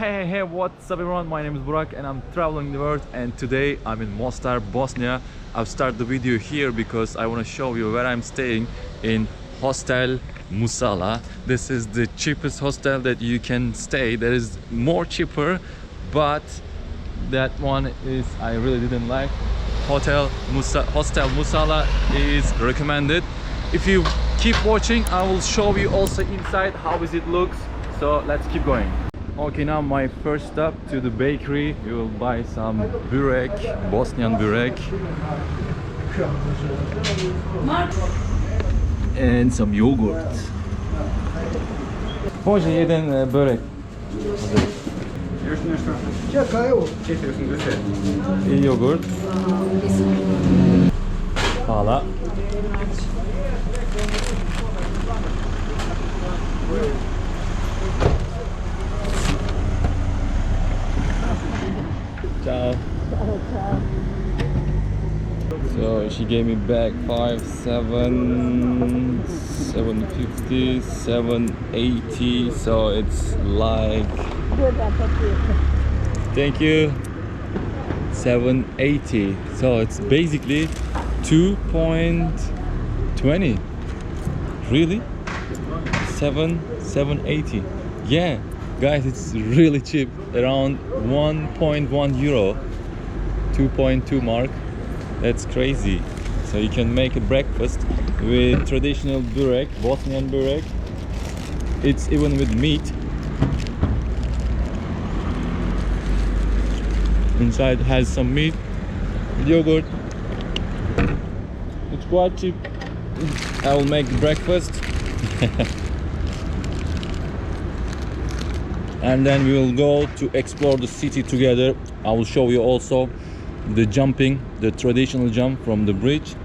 Hey, what's up everyone? My name is Burak and I'm traveling the world, and today I'm in Mostar, Bosnia. I've started the video here because I want to show you where I'm staying in Hostel Musala. This is the cheapest hostel that you can stay. There is more cheaper, but that one is I really didn't like. Hostel Musala is recommended. If you keep watching, I will show you also inside how is it looks. So let's keep going. Okay, now my first stop to the bakery. You will buy some Burak, Bosnian Burak, and some yogurt. Može jedan börek. Još nešto? Čekaj, evo. 480. I yogurt. Hvala. Ciao. So she gave me back 750, 780. So it's like, thank you, 780. So it's basically 2.20. Really? 780. Yeah. Guys, it's really cheap, around 1.1 euro, 2.2 mark. That's crazy. So you can make a breakfast with traditional burek, Bosnian burek. It's even with meat. Inside has some meat, yogurt. It's quite cheap. I will make the breakfast. And then we will go to explore the city together. I will show you also the jumping, the traditional jump from the bridge,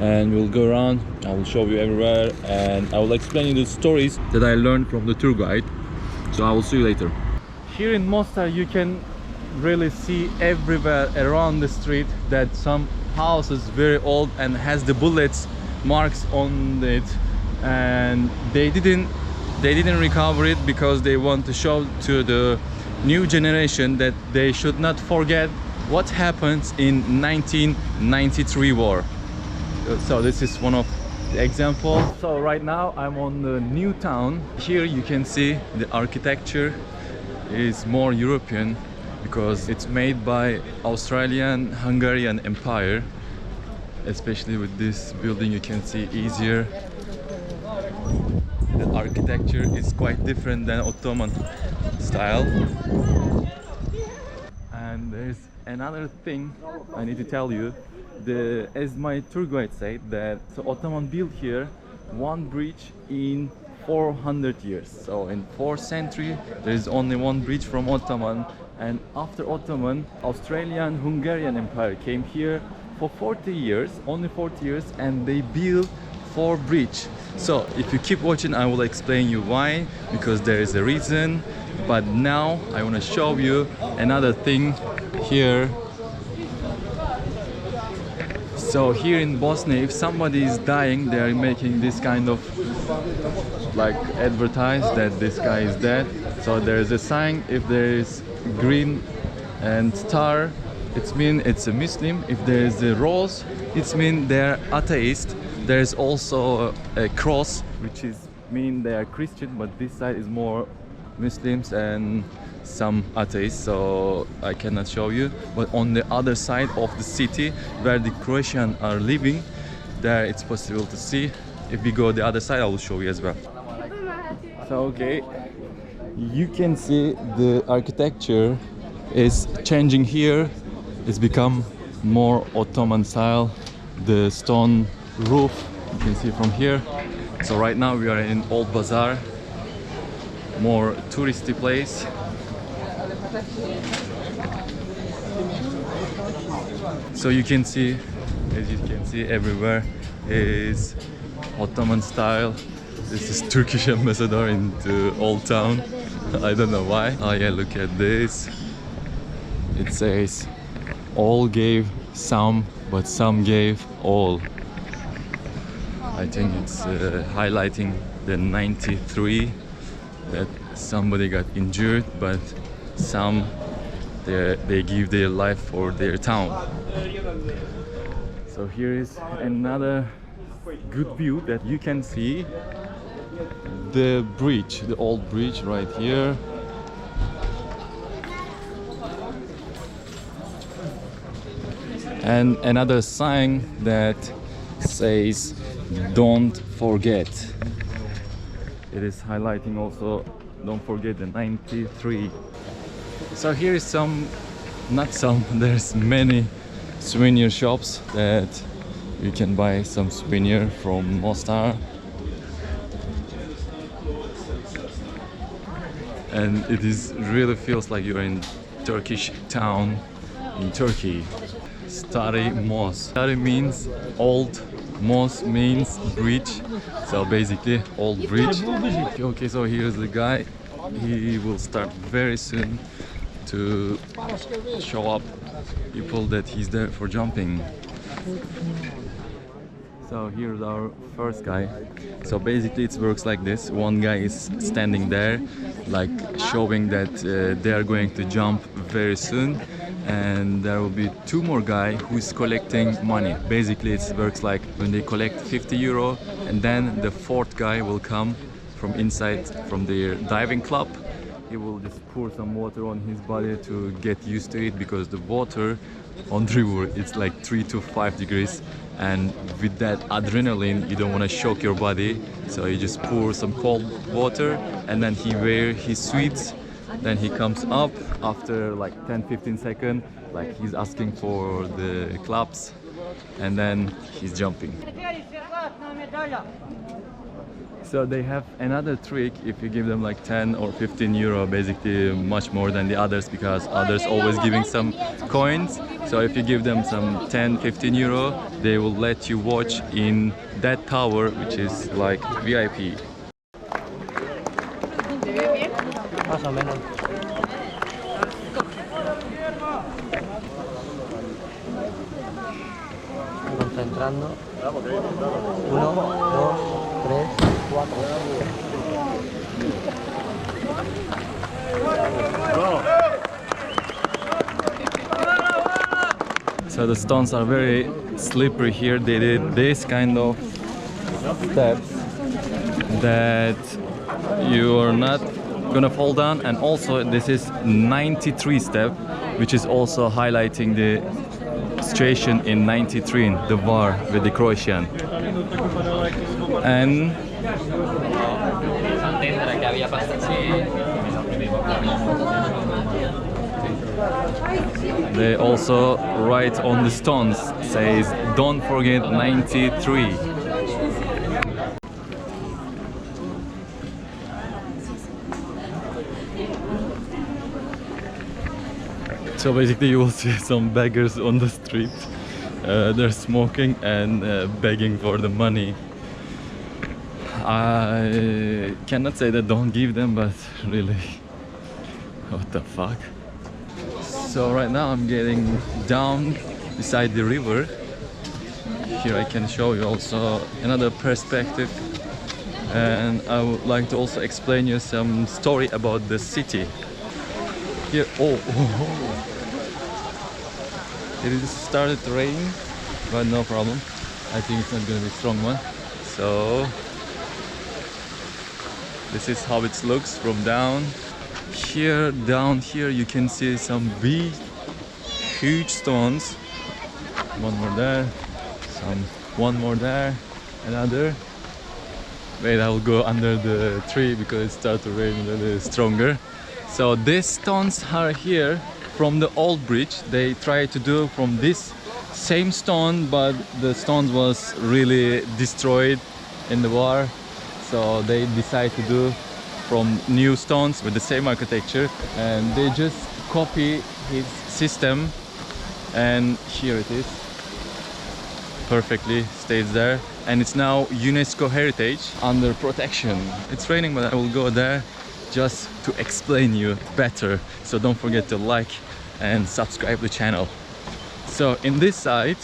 and we'll go around. I will show you everywhere, and I will explain you the stories that I learned from the tour guide. So I will see you later. Here in Mostar you can really see everywhere around the street that some house is very old and has the bullets marks on it, and they didn't recover it because they want to show to the new generation that they should not forget what happens in 1993 war. So this is one of the examples. So right now I'm on the new town. Here you can see the architecture is more European because it's made by Australian Hungarian Empire. Especially with this building you can see easier. The architecture is quite different than Ottoman style. And there's another thing I need to tell you. As my tour guide said, that so Ottoman built here one bridge in 400 years. So in 4th century there is only one bridge from Ottoman, and after Ottoman, Australian Hungarian Empire came here for 40 years, only 40 years, and they built 4 bridges. So if you keep watching I will explain you why, because there is a reason. But now I want to show you another thing here. So here in Bosnia, if somebody is dying, they are making this kind of like advertise that this guy is dead. So there is a sign. If there is green and star, it means it's a Muslim. If there is a rose, it means they're atheist. There's also a cross, which is mean they are Christian, but this side is more Muslims and some atheists, so I cannot show you. But on the other side of the city where the Croatians are living, there it's possible to see. If we go the other side I will show you as well. So okay, you can see the architecture is changing here. It's become more Ottoman style. The stone roof you can see from here. So right now we are in Old Bazaar, more touristy place. So you can see, as you can see, everywhere is Ottoman style. This is Turkish ambassador into Old Town. I don't know why. Oh yeah, look at this. It says all gave some, but some gave all. I think it's highlighting the 93, that somebody got injured, but some they give their life for their town. So here is another good view that you can see the bridge, the old bridge right here. And another sign that says don't forget. It is highlighting also don't forget the 93. So here is there's many souvenir shops that you can buy some souvenir from Mostar. And it is really feels like you're in Turkish town in Turkey. Stari Mos. Stari means old, Mos means bridge. So basically old bridge. Okay, so here's the guy. He will start very soon to show up people that he's there for jumping. So here's our first guy. So basically it works like this. One guy is standing there like showing that they are going to jump very soon, and there will be two more guys who's collecting money. Basically it works like when they collect 50 euro, and then the fourth guy will come from inside from their diving club. He will just pour some water on his body to get used to it, because the water on the river it's like 3 to 5 degrees, and with that adrenaline you don't want to shock your body, so you just pour some cold water and then he wear his sweats. Then he comes up after like 10-15 seconds, like he's asking for the claps, and then he's jumping. So they have another trick. If you give them like 10 or 15 euro, basically much more than the others, because others always giving some coins. So if you give them some 10-15 euro, they will let you watch in that tower, which is like VIP. Más o menos. Concentrando. 1, 2, 3, 4. So the stones are very slippery here. They did this kind of steps that you are not gonna fall down, and also this is 93 step, which is also highlighting the situation in 93 in the war with the Croatian. And they also write on the stones says don't forget 93. So basically you will see some beggars on the street. They're smoking and begging for the money. I cannot say that don't give them, but really, what the fuck. So right now I'm getting down beside the river. Here I can show you also another perspective, and I would like to also explain you some story about the city. Here, it is started to rain, but no problem. I think it's not going to be a strong one. So this is how it looks from down here. Down here you can see some big, huge stones. One more there, one more there, another. Wait, I will go under the tree because it started to rain a little stronger. So these stones are here from the old bridge. They tried to do from this same stone, but the stone was really destroyed in the war. So they decided to do from new stones with the same architecture, and they just copy his system, and here it is. Perfectly stays there, and it's now UNESCO heritage under protection. It's raining, but I will go there just to explain you better. So don't forget to like and subscribe the channel. So in this side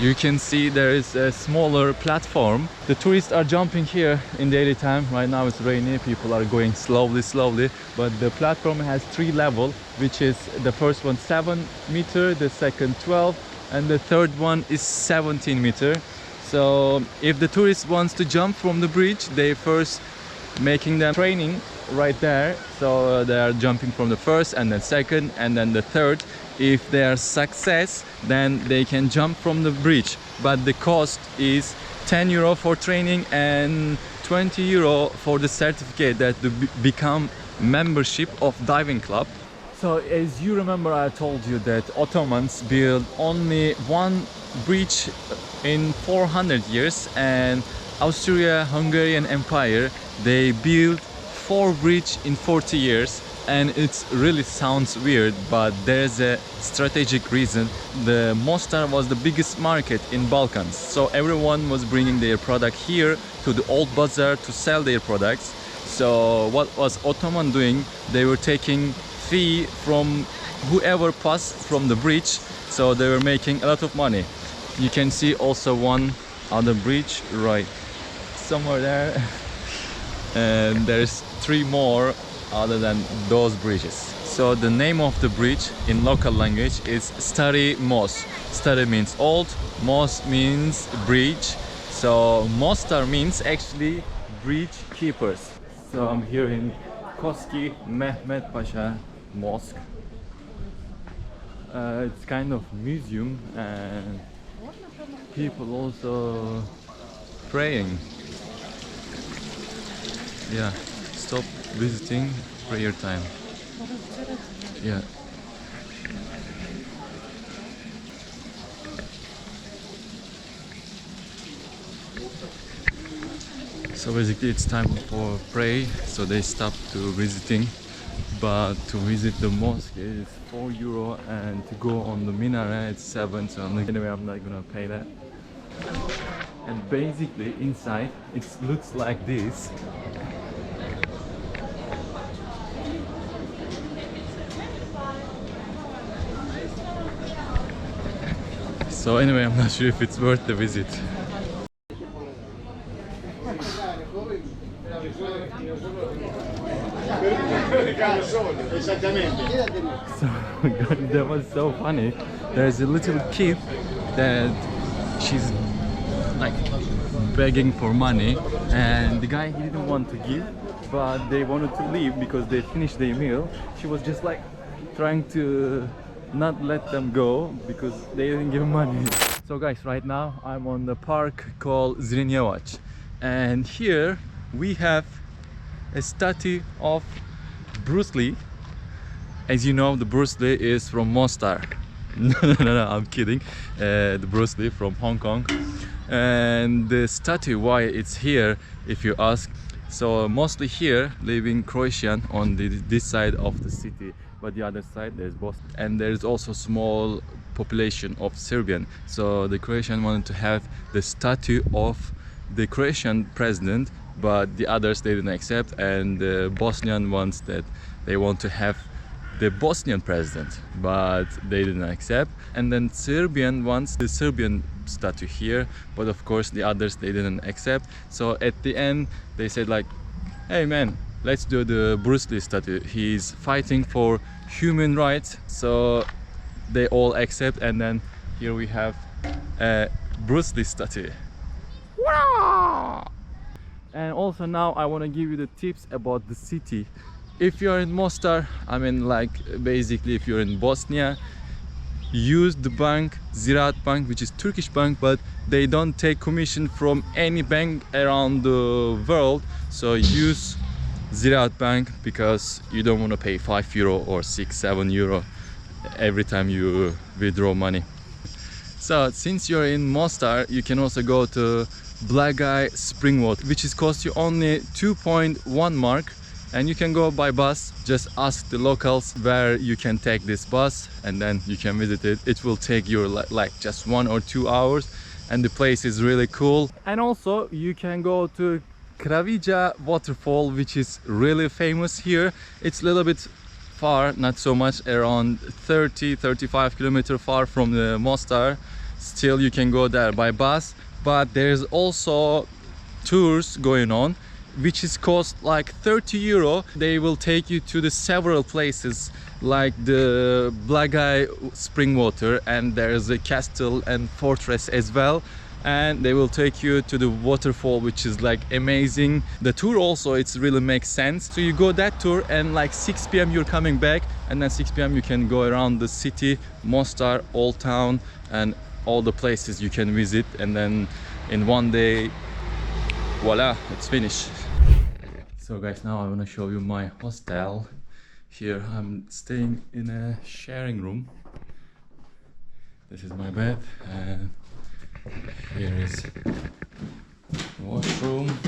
You can see there is a smaller platform. The tourists are jumping here in daily time. Right now it's rainy, people are going slowly, but the platform has 3 levels, which is the first one 7 meter, the second 12, and the third one is 17 meter. So if the tourist wants to jump from the bridge, they first making them training right there. So they are jumping from the first and then second and then the third. If they are success, then they can jump from the bridge, but the cost is 10 euro for training and 20 euro for the certificate that to become membership of diving club. So as you remember, I told you that Ottomans built only one bridge in 400 years, and Austria-Hungarian Empire, they built 4 bridges in 40 years. And it really sounds weird, but there's a strategic reason. The Mostar was the biggest market in Balkans, so everyone was bringing their product here to the old bazaar to sell their products. So what was Ottoman doing? They were taking fee from whoever passed from the bridge, so they were making a lot of money. You can see also one other bridge right somewhere there, and there's 3 more other than those bridges. So the name of the bridge in local language is Stari Most. Stari means old, Most means bridge. So Mostar means actually bridge keepers. So I'm here in Koski Mehmet Pasha Mosque. It's kind of museum and people also praying. Yeah. Stop visiting, prayer time. Yeah. So basically it's time for pray, so they stop to visiting, but to visit the mosque is 4 euro and to go on the minaret it's 7, so anyway I'm not gonna pay that. And basically inside it looks like this. So anyway, I'm not sure if it's worth the visit. So that was so funny. There's a little kid that she's like begging for money, and the guy, he didn't want to give, but they wanted to leave because they finished their meal. She was just like trying to not let them go because they didn't give money. So guys, right now I'm on the park called Zrinjevac, and here we have a statue of Bruce Lee. As you know, the Bruce Lee is from Mostar. No, I'm kidding. The Bruce Lee from Hong Kong. And the statue, why it's here, if you ask, so mostly here living Croatian on this side of the city, but the other side there's Bosnia, and there's also small population of Serbian. So the Croatian wanted to have the statue of the Croatian president, but the others they didn't accept, and the Bosnian ones that they want to have the Bosnian president, but they didn't accept. And then Serbian wants the Serbian statue here, but of course the others they didn't accept. So at the end they said like, hey man, let's do the Bruce Lee statue. He's fighting for human rights, so they all accept, and then here we have a Bruce Lee statue. And also now I want to give you the tips about the city. If you're in Mostar, I mean like basically if you're in Bosnia, use the bank Ziraat Bank, which is Turkish bank, but they don't take commission from any bank around the world. So use Ziraat Bank because you don't want to pay 5 euro or 6-7 euro every time you withdraw money. So since you're in Mostar, you can also go to Blagaj Spring, which is cost you only 2.1 mark, and you can go by bus. Just ask the locals where you can take this bus, and then you can visit it. It will take you like just 1 or 2 hours, and the place is really cool. And also you can go to Kravica Waterfall, which is really famous here. It's a little bit far, not so much, around 30-35 kilometers far from the Mostar, still you can go there by bus, but there's also tours going on which is cost like 30 euro. They will take you to the several places like the Blagaj Spring water, and there's a castle and fortress as well, and they will take you to the waterfall which is like amazing. The tour also, it's really makes sense. So you go that tour and like 6 p.m. you're coming back, and then 6 p.m. you can go around the city, Mostar, Old Town, and all the places you can visit, and then in one day, voila, it's finished. So guys, now I want to show you my hostel. Here I'm staying in a sharing room. This is my bed, and here is the washroom.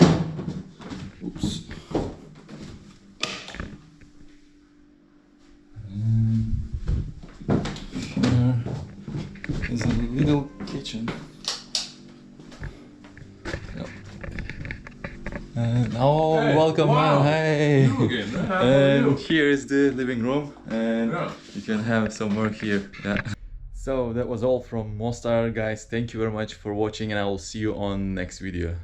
Oops. And here is a little kitchen. And hey, welcome, wow. Man. Hey. You again. And here is the living room, and you can have some work here. Yeah. So that was all from Mostar, guys. Thank you very much for watching, and I will see you on next video.